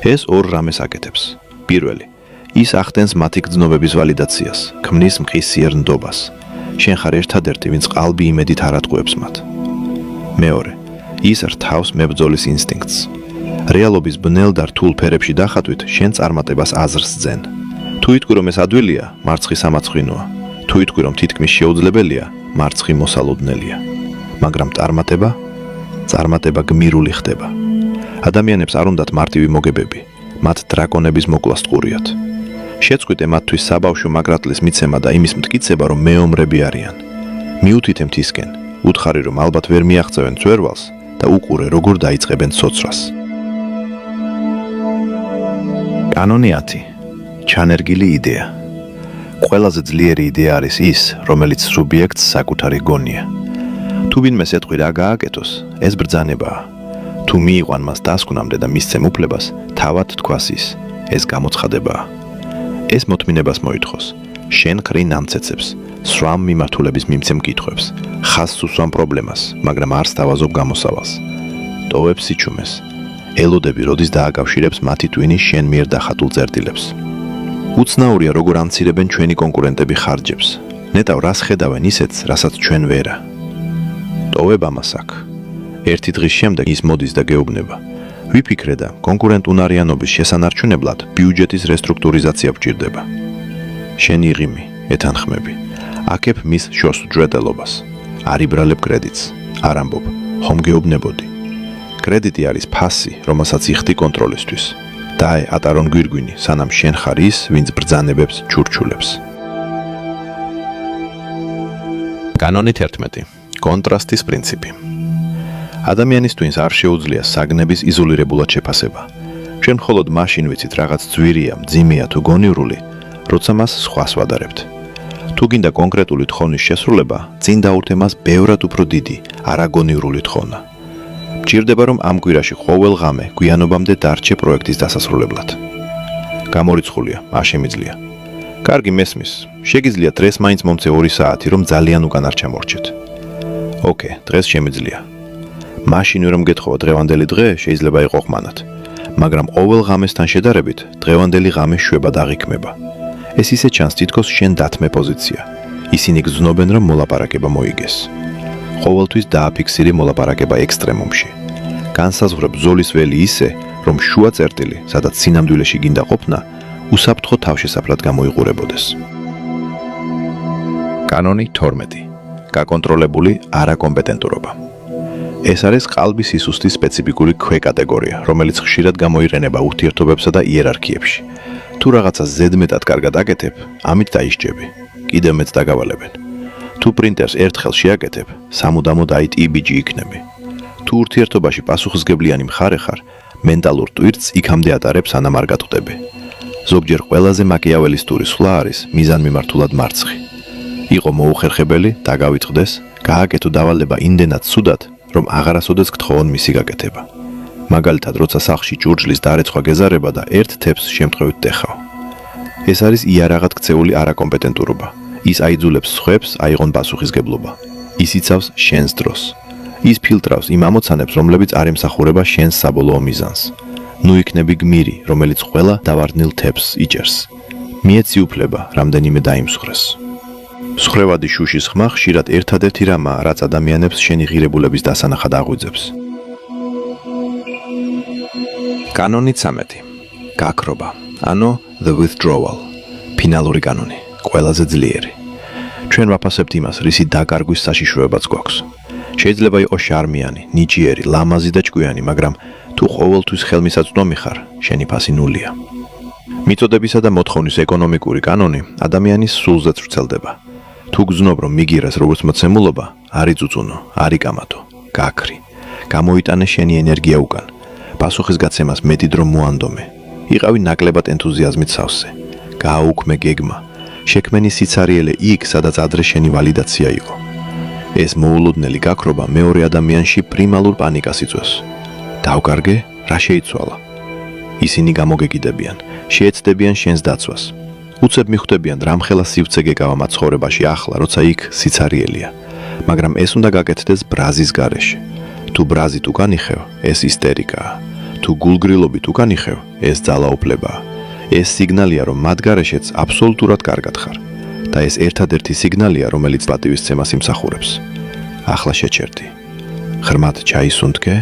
ეს ორ რამეს აკეთებს. პირველი, ის ახდენს მათი გრძნობების ვალიდაციას, ქმნის მყისიერ ნდობას. შენ ხარ ერთადერთი, ვინც ყალბი იმედით არ ატყუებს მათ. მეორე, ის რთავს მებრძოლის ინსტინქტს. რეალობის ბნელ და რთულ ფერებში დახატვით, შენ წარმატებას აზრს ძენ. თუ იტყვი რომ ეს ადვილია, მარცხი სამარცხინოა. თუ იტყვი რომ თითქმის შეუძლებელია, მარცხი მოსალოდნელია. მაგრამ წარმატება გმირული ხდება. ადამიანებს არ უნდათ მარტივი მოგებები, მათ დრაკონების მოკვლას ტყურიათ. შეწყვიტე მათთვის საბავშვო მაგრატლის მიცემა და იმის მტკიცება, რომ მეომრები არიან. მიუთითე მთისკენ, უთხარი რომ ალბათ ვერ მიაღწევენ ძვერვალს და უყურე როგორ დაიწყებენ ცოცრას. კანონი 10. ჩანერგილი იდეა. ყველაზე ძლიერი იდეა არის ის, რომელიც სუბიექტს საკუთარი გონია. თუ ვინმეს ეტყვი რა გააკეთოს, ეს ბრძანებაა. თუ მიიყვან მას დასკვნამდე და მისცემ უფლებას, თავად თქვას ის, ეს გამოცხადებაა. ეს მოთმინებას მოითხოვს, შენ ხრი ნამცეცებს, სვამ მიმართულების მიმცემ კითხვებს, ხაზს უსვამ პრობლემას, მაგრამ არ სთავაზობ გამოსავალს. ტოვებ სიჩუმეს, ელოდები როდის დააკავშირებს მათი ტვინი შენ მიერ დახატულ წერტილებს. უცნაურია როგორ ამცირებენ ჩვენი კონკურენტები ხარჯებს. ნეტავ რას ხედავენ ისეთს, რასაც ჩვენ ვერა. ტოვებ ამას აქ. ერთი დღის შემდეგ ის მოდის და გეუბნება. ვიფიქრე და კონკურენტუნარიანობის შესანარჩუნებლად ბიუჯეტის რესტრუქტურიზაცია გვჭირდება. შენი ღიმი, ეთანხმები. აკებ მის შორს უჯრედელობას. არ იბრალებ კრედიტს. არ ამბობ, ხომ გეუბნებოდი. კრედიტი არის ფასი, რომელსაც იხდი კონტროლისთვის. დაე ატარონ გვირგვინი, სანამ შენ ხარ ის, ვინც ბრძანებებს ჩურჩულებს. კანონი 11. კონტრასტის პრინციპი. ადამიანის twins არ შეუძლია საგნების იზოლირებულად შეფასება. ჩვენ მხოლოდ მაშინ ვიცით რაღაც ძვირია, მძიმეა თუ გონივრული, როცა მას სხვას ვადარებთ. თუ გინდა კონკრეტული თხოვნის შესრულება, წინ დაურთე მას ბევრად უფრო დიდი, არაგონივრული თხოვნა. მჭირდება რომ ამ კვირაში ყოველ ღამე გვიანობამდე დარჩე პროექტის დასასრულებლად. გამორიცხულია, არ შემიძლია. კარგი მესმის, შეგიძლია დღეს მაინც მომწე 2 საათი, რომ ძალიან უკან არ ჩამორჩეთ. ოკეი, დღეს შემიძლია. მაშინ რომ გეთხოვა დღევანდელი დღე, შეიძლება იყო ხმანად. მაგრამ ყოველ ღამესთან შედარებით, დღევანდელი ღამე შვებად აღიქმება. ეს ისე ჩანს თითქოს შენ დათმე პოზიცია. ისინი გრძნობენ რომ მოლაპარაკება მოიგეს. ყოველთვის დააფიქსირი მოლაპარაკება ექსტრემუმში. განსაზღვრებ ბრძოლის ველი ისე, რომ შუა წერტილი, სადაც სინამდვილეში გინდა ყოფნა, უსაფრთხო თავშესაფრად გამოიყურებოდეს. კანონი 12. გაკონტროლებული არაკომპეტენტურობა. ეს არის ყალბის სისუსტის სპეციფიკური ქვეკატეგორია, რომელიც ხშირად გამოიყენება ურთიერთობებსა და იერარქიებში. თუ რაღაცას ზედმეტად კარგად აკეთებ, ამით დაისჯები. კიდევ მეც დაგავალებენ. თუ პრინტერს ერთხელ შეაკეთებ, სამუდამოდ IT-ბიჯი იქნები. თუ ურთიერთობაში პასუხისგებლიანი მხარე ხარ, მენტალურ ტვირთს იქამდე ატარებ, სანამ არ გატყდები. ზოგჯერ ყველაზე მაკიაველისტური სვლა არის მიზანმიმართულად მარცხი. იყო მოუხერხებელი, დაგავიწყდეს, გააკეთო დავალება იმდენად ცუდად, რომ აღარასოდეს გთხოვონ მისი გაკეთება. მაგალითად, როცა სახლში ჭურჭლის დარეცხვა გეზარება და ერთ თეფს შემთხვევით ტეხავ. ეს არის იარაღად ქცეული არაკომპეტენტურობა. ის აიძულებს სხვებს აიღონ პასუხისგებლობა. ის იცავს შენს დროს. ის ფილტრავს იმ ამოცანებს, რომლებიც არ ემსახურება შენს საბოლოო მიზანს. ნუ იქნები გმირი, რომელიც ყველა დავარდნილ თეფს იჭერს. მიეცი უფლება, რამდენიმე დაიმსხვრეს. მსხრევადი შუშის ხმა ხშირად ერთადერთი რამაა, რაც ადამიანებს შენი ღირებულების დასანახად აღვიძებს. კანონი 13. გაქრობა, ანუ the withdrawal. ფინალური კანონი, ყველაზე ძლიერი. ჩვენ ვაფასებთ იმას, რისი დაკარგვის საშიშროებაც გვაქვს. შეიძლება იყოს შარმიანი, ნიჭიერი, ლამაზი და ჭკვიანი, მაგრამ თუ ყოველთვის ხელმისაწვდომი ხარ, შენი ფასი ნულია. მიწოდებისა და მოთხოვნის ეკონომიკური კანონი ადამიანის სულზეც ვრცელდება. თუ გძნობ რომ მიგირას როგორც მოცემულობა, არ იწუწუნო, არ იკამათო, გაქრი. გამოიტანე შენი ენერგია უკან. პასუხისგაცემას მეტი დრო მოანდომე. იყავი ნაკლებად ენთუზიაზმით სავსე. გააუქმე გეგმა. შექმენი სიცარიელე იქ, სადაც ადრე შენი ვალიდაცია იყო. ეს მოულოდნელი გაქრობა მეორე ადამიანში პრიმალურ პანიკას იწვევს. დავკარგე, რა შეიცვალა? ისინი გამოგეკიდებიან, შეეცდებიან შენს დაცვას. უცებ მიხვდებიან, რამხელა სივცე გეკავა მათ ცხოვრებაში ახლა, როცა იქ სიცარიელია. მაგრამ ეს უნდა გაკეთდეს ბრაზის გარეშე. თუ ბრაზით უკან იხევ, ეს ისტერიკაა. თუ გულგრილობით უკან იხევ, ეს ძალაუფლებაა. ეს სიგნალია, რომ მათ გარეშეც აბსოლუტურად კარგად ხარ და ეს ერთადერთი სიგნალია, რომელიც პატივისცემას იმსახურებს. ახლა შეჩერდი. ღრმად ჩაისუნთქე.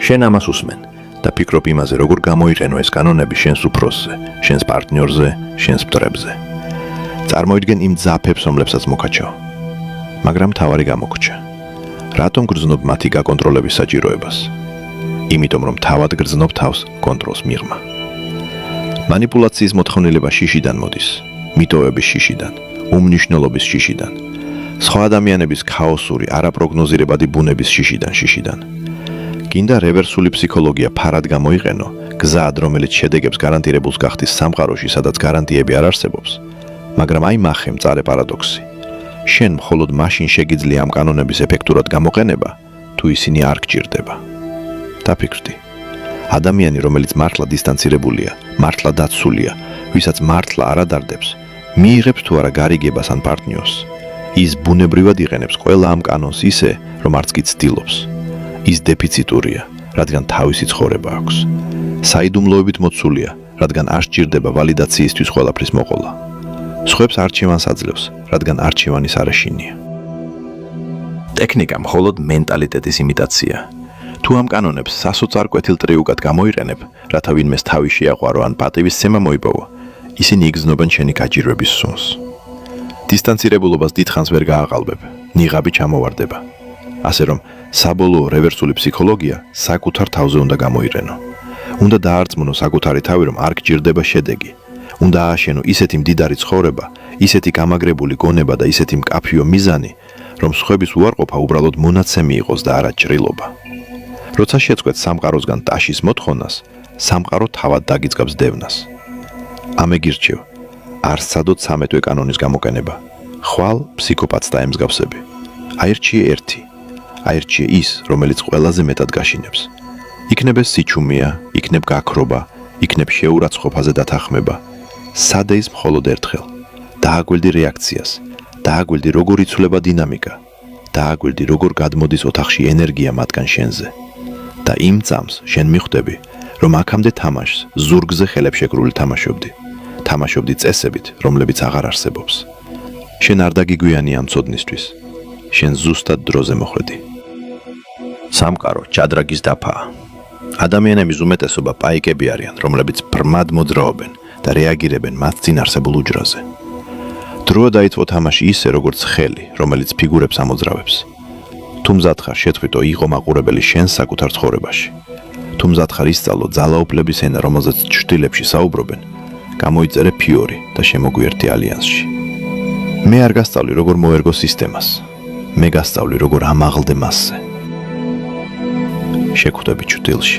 შენ ამას უსმენ და ფიქრობ იმაზე, როგორ გამოიყენო ეს კანონები შენს უფროსზე, შენს პარტნიორზე, შენს მტრებზე. წარმოიდგენ იმ ძაფებს, რომლებსაც მოკაჩაო. მაგრამ თავარი გამოგჩა. რატომ გრძნობ მათი გაკონტროლების საჭიროებას? იმიტომ რომ თავად გრძნობ თავს კონტროლს მიღმა. მანიპულაციის მოთხოვნილება შიშიდან მოდის, მიტოვების შიშიდან, უმნიშვნელობის შიშიდან, სხვა ადამიანების ქაოსური, არაპროგნოზირებადი ბუნების შიშიდან. გინდა რევერსული ფსიქოლოგია ფარად გამოიყენო, გზად, რომელიც შედეგებს გარანტირებულს გახდის სამყაროში, სადაც გარანტიები არ არსებობს. მაგრამ აი მახე მწარე პარადოქსი. შენ მხოლოდ მაშინ შეგიძლია ამ კანონების ეფექტურად გამოყენება, თუ ისინი არ გჭირდება. დაფიქრდი. ადამიანი, რომელიც მართლა დისტანცირებულია, მართლა დაცულია, ვისაც მართლა არ ადარდებს, მიიღებს თუ არა გარიგებას ან პარტნიორს, ის ბუნებრივად იყენებს ყველა ამ კანონს ისე, რომ არც კი ცდილობს. ის დეფიციტურია, რადგან თავისი ცხოვრება აქვს. საიდუმლოებით მოცულია, რადგან არ სჭირდება ვალიდაციისთვის ყველაფრის მოყოლა. სხვებს არჩევანს აძლევს, რადგან არჩევანის არეშინია. ტექნიკა მხოლოდ მენტალიტეტის იმიტაცია. თუ ამ კანონებს სასოწარ კვეთილ ტრიუკად გამოიყენებ, რათა ვინმეს თავი შეაყვარო ან პატივისცემა მოიპოვო, ისინი იგრძნობენ შენი გაჭირვების სუნს. დისტანცირებულობას დიდხანს ვერ გააყალბებ, ნიღაბი ჩამოვარდება. ასე რომ, საბოლოო რევერსული ფსიქოლოგია საკუთარ თავზე უნდა გამოიყენო. უნდა დაარწმუნო საკუთარი თავი, რომ არ გჭირდება შედეგი. უნდა ააშენო ისეთი მდიდარი ცხოვრება, ისეთი გამაგრებული გონება და ისეთი მკაფიო მიზანი, რომ სხვების უარყოფა უბრალოდ მონაცემი იყოს და არა ჭრილობა. როცა შეწყვეტ სამყაროსგან ტაშის მოთხოვნას, სამყარო თავად დაგიწყებს დევნას. ამე გირჩევ, არ სცადოთ 13 კანონის გამოყენება. ხვალ ფსიქოპათს დაემსგავსები. აირჩიე ერთი. აირჩიე ის, რომელიც ყველაზე მეტად გაშინებს. იქნებ ეს სიჩუმეა, იქნებ გაქრობა, იქნებ შეურაცხყოფაზე დათანხმება. სად ის მხოლოდ ერთხელ. დააგვირდი რეაქციას, დააგვირდი როგორ იცვლება დინამიკა, დააგვირდი როგორ გადმოდის ოთახში ენერგია მათგან შენზე. და იმ წამს შენ მიხვდები, რომ აქამდე თამაშს ზურგზე ხელებშეკრული თამაშობდი წესებით, რომლებიც აღარ არსებობს. შენ არ დაგიგვიანი ამ ცოდნისთვის. შენ ზუსტად დროზე მოხვედი. სამყარო ჭადრაგის დაფაა. ადამიანების უმეტესობა პაიკები არიან, რომლებიც ბრმად მოძრაობენ და რეაგირებენ მათ წინ არსებულ უჯრაზე. დროა დაიწყო თამაში ისე, როგორც ხელი, რომელიც ფიგურებს ამოძრავებს. თუ მზად ხარ შეთხვიტო იყო მაყურებელი შენ საკუთარ ცხოვრებაში. თუ მზად ხარ ისწავლო ძალაუფლების ენა, რომელზეც ჩრდილებში საუბრობენ, გამოიწერე ფიორი და შემოგვიერთე ალიანსში. მე არ გასწავლი როგორ მოერგო სისტემას. მე გასწავლი როგორ ამაღლდე მასზე. შეხვდები ჩრდილში.